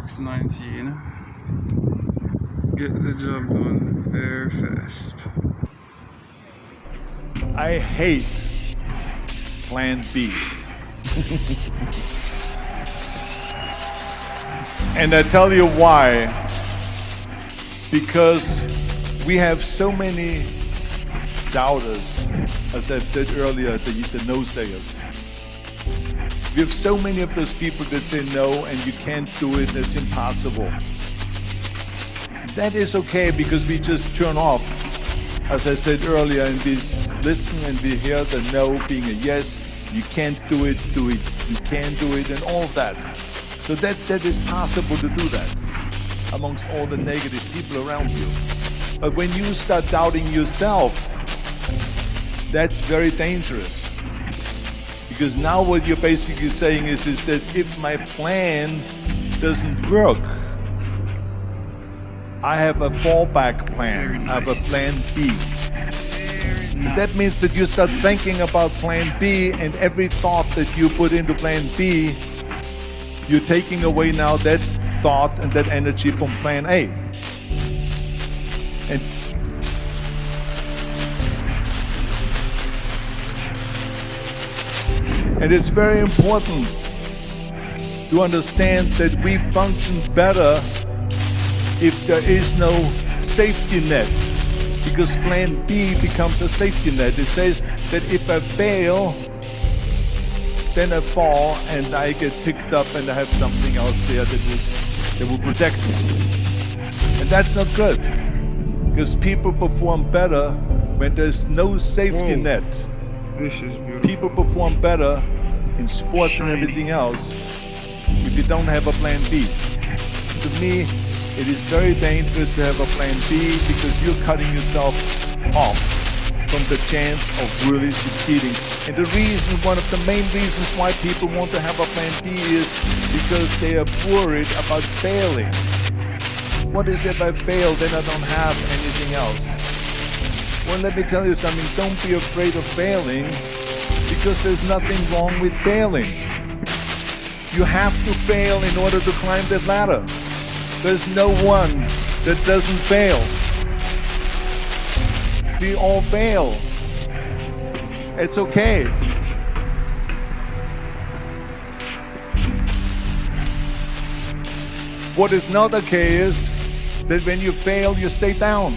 works 19. Get the job done very fast. I hate Plan B. And I tell you why. Because we have so many doubters, as I've said earlier, the no-sayers. We have so many of those people that say no and you can't do it, it's impossible. That is okay because we just turn off, as I said earlier, and we listen and we hear the no being a yes. You can't do it, you can do it, and all of that. So that is possible to do that amongst all the negative people around you. But when you start doubting yourself, that's very dangerous. Because now what you're basically saying is that if my plan doesn't work, I have a fallback plan. I have a plan B. That means that you start thinking about plan B, and every thought that you put into plan B, you're taking away now that thought and that energy from plan A. And it's very important to understand that we function better if there is no safety net, because plan B becomes a safety net. It says that if I fail, then I fall and I get picked up and I have something else there that will protect me. And that's not good, because people perform better when there's no safety net. This is beautiful. People perform better in sports and everything else if you don't have a plan B. To me, it is very dangerous to have a plan B because you're cutting yourself off from the chance of really succeeding. And the reason, one of the main reasons why people want to have a plan B is because they are worried about failing. What is if I fail, then I don't have anything else? Well, let me tell you something, don't be afraid of failing, because there's nothing wrong with failing. You have to fail in order to climb that ladder. There's no one that doesn't fail. We all fail. It's okay. What is not okay is that when you fail, you stay down.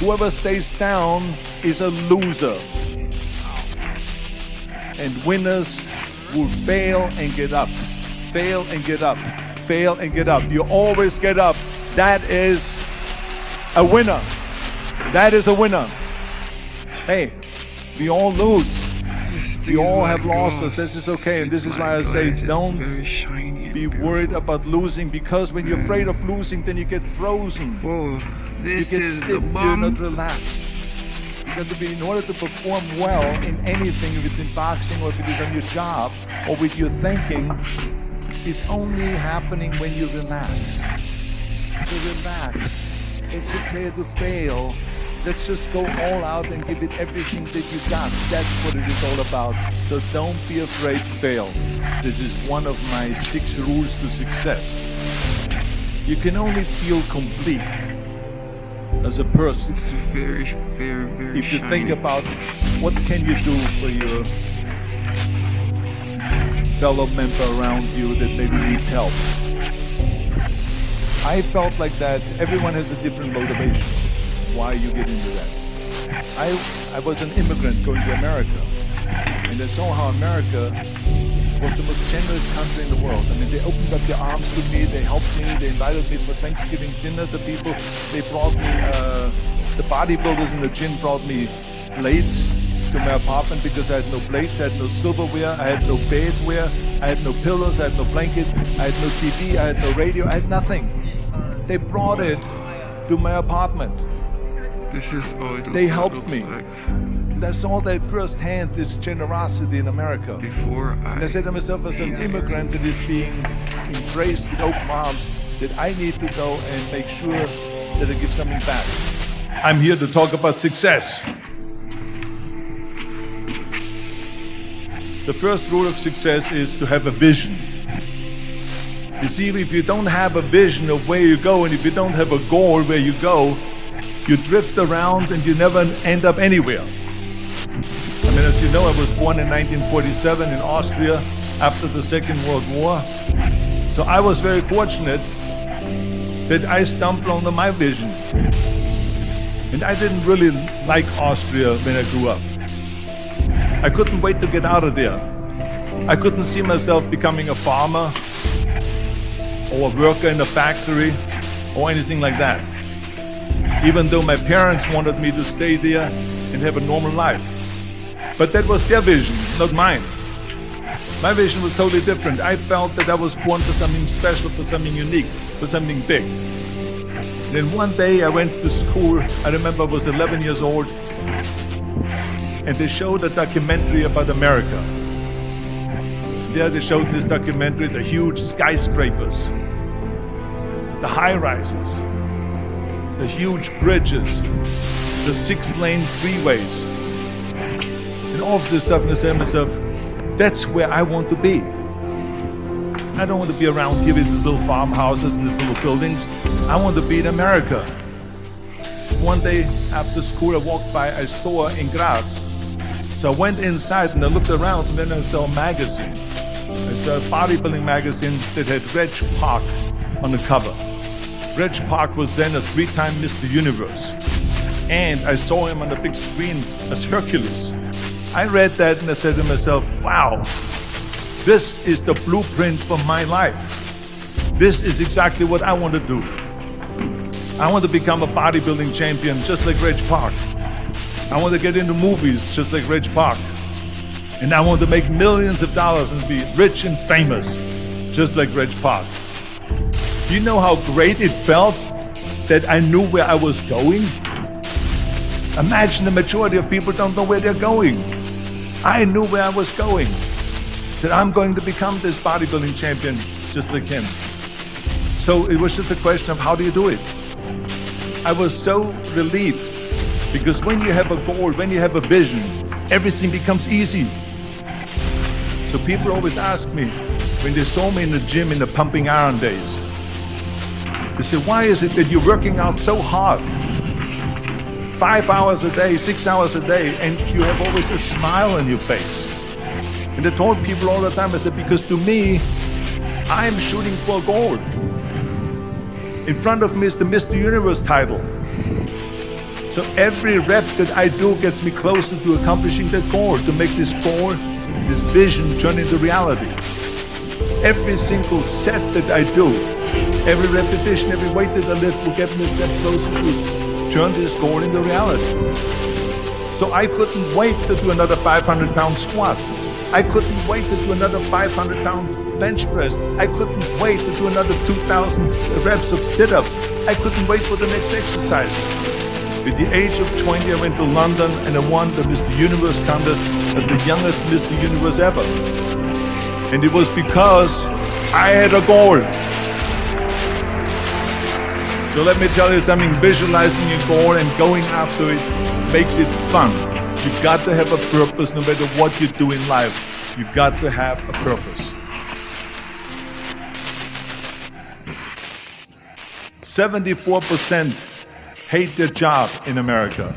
Whoever stays down is a loser. And winners will fail and get up. Fail and get up. Fail and get up. You always get up. That is a winner. That is a winner. Hey, we all lose. We all have losses. This is okay. And this is why I say don't be worried about losing, because when you're afraid of losing, then you get frozen. Whoa, this you get is stiff. the bomb. You're not relaxed. You got to be, in order to perform well in anything, if it's in boxing or if it is on your job or with your thinking, is only happening when you relax. So relax. It's okay to fail. Let's just go all out and give it everything that you got. That's what it is all about. So don't be afraid to fail. This is one of my 6 rules to success. You can only feel complete as a person. It's very, very, very if you shiny. think about what can you do for your fellow member around you that maybe needs help. I felt like that. Everyone has a different motivation why you get into that. I was an immigrant going to America, and I saw how America was the most generous country in the world. I mean, they opened up their arms to me, they helped me, they invited me for Thanksgiving dinner. The people, they brought me, the bodybuilders in the gym brought me plates to my apartment because I had no plates, I had no silverware, I had no bedware, I had no pillows, I had no blanket, I had no TV, I had no radio, I had nothing. They brought it to my apartment. This is all it They helped looks me. like. I saw that firsthand, this generosity in America. Before And I said to myself, as an immigrant that is being embraced with open arms, that I need to go and make sure that I give something back. I'm here to talk about success. The first rule of success is to have a vision. You see, if you don't have a vision of where you go, and if you don't have a goal where you go, you drift around and you never end up anywhere. I mean, as you know, I was born in 1947 in Austria after the Second World War. So I was very fortunate that I stumbled on my vision. And I didn't really like Austria when I grew up. I couldn't wait to get out of there. I couldn't see myself becoming a farmer or a worker in a factory or anything like that. Even though my parents wanted me to stay there and have a normal life. But that was their vision, not mine. My vision was totally different. I felt that I was born for something special, for something unique, for something big. Then one day I went to school. I remember I was 11 years old, and they showed a documentary about America. There they showed this documentary, the huge skyscrapers, the high-rises, the huge bridges, the 6-lane freeways, and all of this stuff. And I said to myself, that's where I want to be. I don't want to be around here with these little farmhouses and these little buildings. I want to be in America. One day after school, I walked by a store in Graz. So I went inside and I looked around, and then I saw a magazine. I saw a bodybuilding magazine that had Reg Park on the cover. Reg Park was then a 3-time Mr. Universe. And I saw him on the big screen as Hercules. I read that and I said to myself, wow, this is the blueprint for my life. This is exactly what I want to do. I want to become a bodybuilding champion just like Reg Park. I want to get into movies just like Reg Park. And I want to make millions of dollars and be rich and famous just like Reg Park. Do you know how great it felt that I knew where I was going? Imagine the majority of people don't know where they're going. I knew where I was going. That I'm going to become this bodybuilding champion just like him. So it was just a question of how do you do it? I was so relieved because when you have a goal, when you have a vision, everything becomes easy. So people always ask me when they saw me in the gym in the pumping iron days, they say, why is it that you're working out so hard? 5 hours a day, 6 hours a day, and you have always a smile on your face. And I told people all the time, I said, because to me, I'm shooting for gold. In front of me is the Mr. Universe title. So every rep that I do gets me closer to accomplishing that goal, to make this goal, this vision turn into reality. Every single set that I do, every repetition, every weight that I lift will get me a step closer to turn this goal into reality. So I couldn't wait to do another 500-pound squat. I couldn't wait to do another 500-pound bench press. I couldn't wait to do another 2,000 reps of sit-ups. I couldn't wait for the next exercise. At the age of 20, I went to London and I won the Mr. Universe contest as the youngest Mr. Universe ever. And it was because I had a goal. So let me tell you something, visualizing a goal and going after it makes it fun. You've got to have a purpose no matter what you do in life. You've got to have a purpose. 74% hate their job in America.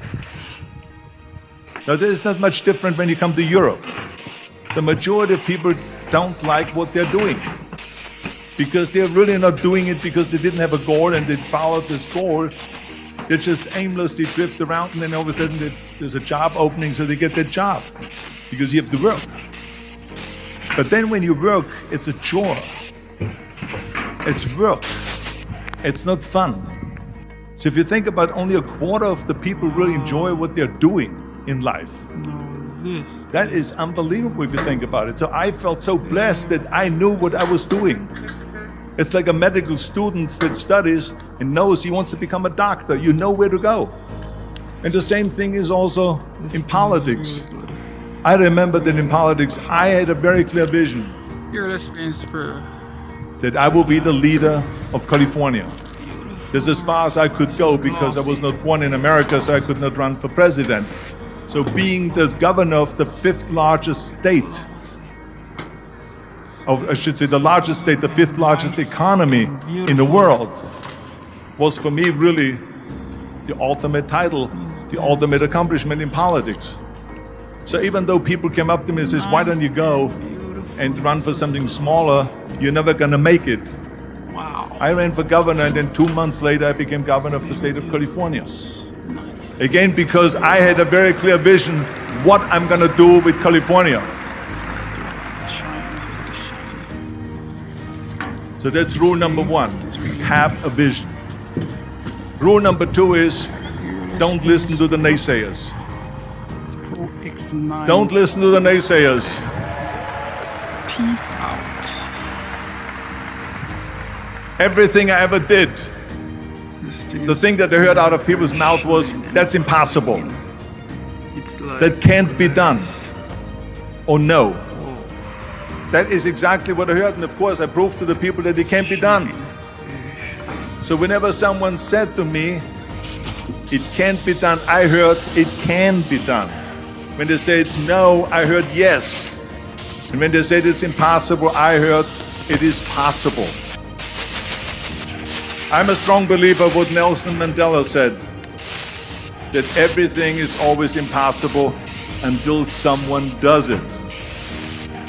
Now this is not much different when you come to Europe. The majority of people don't like what they're doing. Because they're really not doing it because they didn't have a goal and they followed this goal. They just aimlessly drift around and then all of a sudden there's a job opening so they get that job. Because you have to work. But then when you work, it's a chore. It's work. It's not fun. So if you think about only a quarter of the people really enjoy what they're doing in life. That is unbelievable if you think about it. So I felt so blessed that I knew what I was doing. It's like a medical student that studies and knows he wants to become a doctor. You know where to go. And the same thing is also in politics. I remember that in politics, I had a very clear vision. That I will be the leader of California. This is as far as I could go because I was not born in America, so I could not run for president. So being the governor of the 5th largest state I should say the largest state, the fifth largest economy in the world, was for me really the ultimate title, the ultimate accomplishment in politics. So even though people came up to me and says, why don't you go and run for something smaller, you're never gonna make it. Wow. I ran for governor, and then 2 months later I became governor of the state of California. Nice. Again, because I had a very clear vision what I'm gonna do with California. It's shiny. So that's rule number one, have a vision. Rule number two is, don't listen to the naysayers. Pro X9. Don't listen to the naysayers. Peace out. Everything I ever did, the thing that I heard out of people's mouth was, that's impossible. It's like That can't be done. Or no. That is exactly what I heard, and of course I proved to the people that it can't be done. So whenever someone said to me, it can't be done, I heard, it can be done. When they said no, I heard yes. And when they said it's impossible, I heard it is possible. I'm a strong believer of what Nelson Mandela said, that everything is always impossible until someone does it.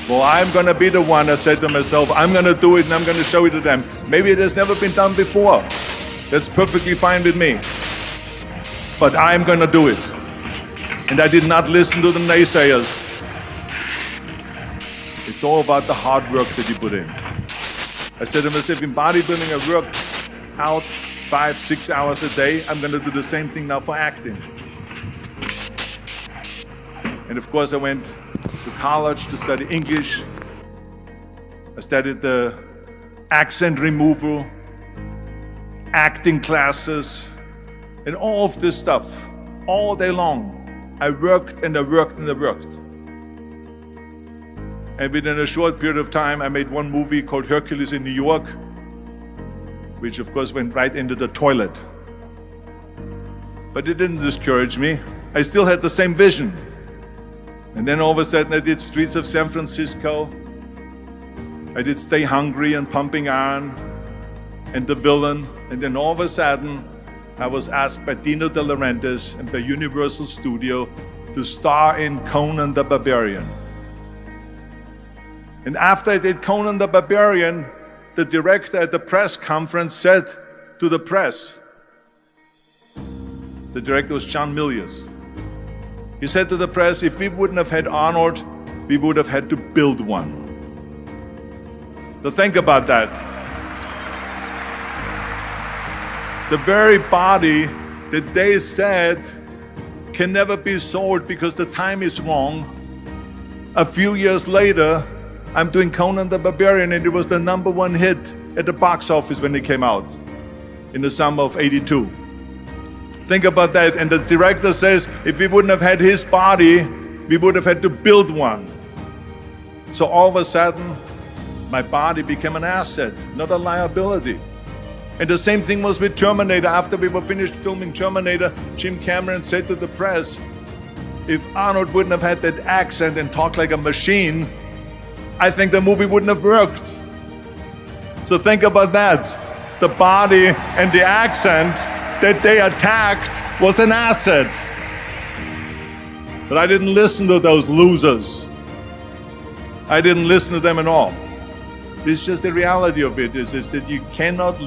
Well, I'm gonna be the one that said to myself, I'm gonna do it and I'm gonna show it to them. Maybe it has never been done before. That's perfectly fine with me. But I'm gonna do it. And I did not listen to the naysayers. It's all about the hard work that you put in. I said to myself, in bodybuilding I work out 5-6 hours a day. I'm gonna do the same thing now for acting. And of course I went to college to study English. I studied the accent removal, acting classes, and all of this stuff, all day long. I worked and I worked and I worked. And within a short period of time, I made one movie called Hercules in New York, which of course went right into the toilet. But it didn't discourage me. I still had the same vision. And then all of a sudden I did Streets of San Francisco. I did Stay Hungry and Pumping Iron and The Villain. And then all of a sudden I was asked by Dino De Laurentiis and by Universal Studio to star in Conan the Barbarian. And after I did Conan the Barbarian, the director at the press conference said to the press, the director was John Milius. He said to the press, if we wouldn't have had Arnold, we would have had to build one. So think about that. The very body that they said can never be sold because the time is wrong. A few years later, I'm doing Conan the Barbarian, and it was the #1 hit at the box office when it came out in the summer of '82. Think about that. And the director says, if we wouldn't have had his body, we would have had to build one. So all of a sudden, my body became an asset, not a liability. And the same thing was with Terminator. After we were finished filming Terminator, Jim Cameron said to the press, if Arnold wouldn't have had that accent and talked like a machine, I think the movie wouldn't have worked. So think about that. The body and the accent that they attacked was an asset. But I didn't listen to those losers. I didn't listen to them at all. It's just the reality of it is that you cannot